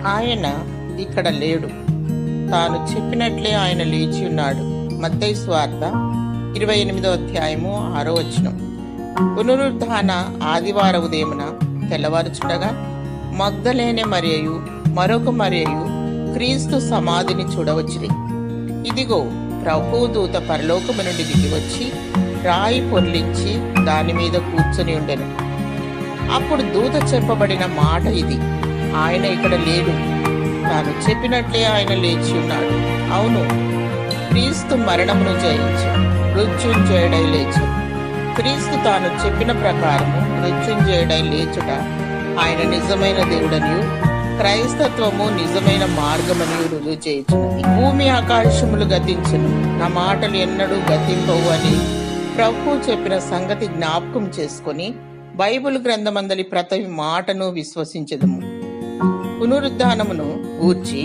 ఆయన ఇక్కడ లేడు, తాను చెప్పినట్లే ఆయన లేచి ఉన్నాడు. మత్తయి సువార్త 28వ అధ్యాయము 6వ వచనం. పునరుత్థాన ఆదివార ఉదయమున తెల్లవారుచుండగా మగ్దలేనే మరియయు మరొక మరియయు క్రీస్తు సమాధిని చూడవచ్చిరి. ఇదిగో, ప్రభువు దూత పరలోకము నుండి దిగివచ్చి రాయి పొర్లించి దాని మీద కూర్చొని ఉండెను. అప్పుడు దూత చెప్పబడిన మాట ఇది: ఆయన ఇక్కడ లేడు, తాను చెప్పినట్లే ఆయన లేచి ఉన్నాడు. అవును, క్రీస్తు మరణమును జయించి మృత్యుంజయుడై లేచు. క్రీస్తు తాను చెప్పిన ప్రకారము మృత్యుంజయుడై లేచుట ఆయన నిజమైన దేవుడనియు క్రైస్తత్వము నిజమైన మార్గమనియు రుజువు చేయుచున్నది. భూమి ఆకాశములు గతించును, నా మాటలు ఎన్నడూ గతింపవు అని ప్రభువు చెప్పిన సంగతి జ్ఞాపకం చేసుకొని బైబిల్ గ్రంథమందలి ప్రతి మాటను విశ్వసించదము. పునరుద్ధానమును గూర్చి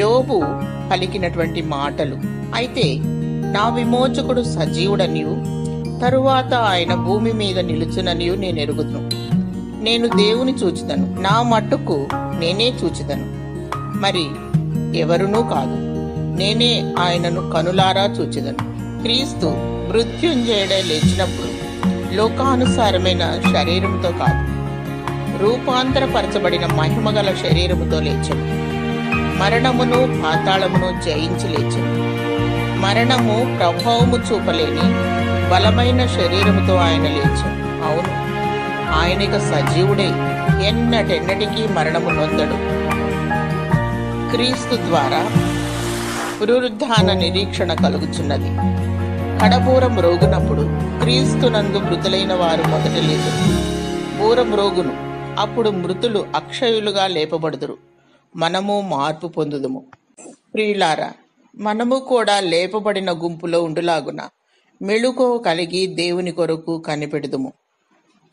యోబు పలికినటువంటి మాటలు: అయితే నా విమోచకుడు సజీవుడనియు తరువాత ఆయన భూమి మీద నిలుచుననియు నేను ఎరుగుదును. నేను దేవుని చూచుదను, నా మట్టుకు నేనే చూచుదను, మరి ఎవరునూ కాదు. నేనే ఆయనను కనులారా చూచుదను. క్రీస్తు మృత్యుంజయుడై లేచినప్పుడు లోకానుసారమైన శరీరముతో కాదు, రూపాంతరపరచబడిన మహిమగల శరీరముతో లేచెను. మరణమును పాతాళమును జయించి లేచెను. మరణము ప్రభావము చూపలేని బలమైన శరీరముతో ఆయన లేచెను. అవును, ఆయనక సజీవుడే, ఎన్నటెన్నటికీ మరణము నొందడు. క్రీస్తు ద్వారా పునరుద్ధాన నిరీక్షణ కలుగుచున్నది. కడబూరం రోగునప్పుడు క్రీస్తునందు మృతులైన వారు మొదట లేదురు. బూరం రోగును, అప్పుడు మృతులు అక్షయులుగా లేపబడుదురు. మనము మార్పు పొందుదుము. ప్రియులారా, మనము కూడా లేపబడిన గుంపులో ఉండులాగున మెళుకువ కలిగి దేవుని కొరకు కనిపెడుదుము.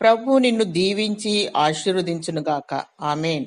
ప్రభు నిన్ను దీవించి ఆశీర్వదించునుగాక. ఆమేన్.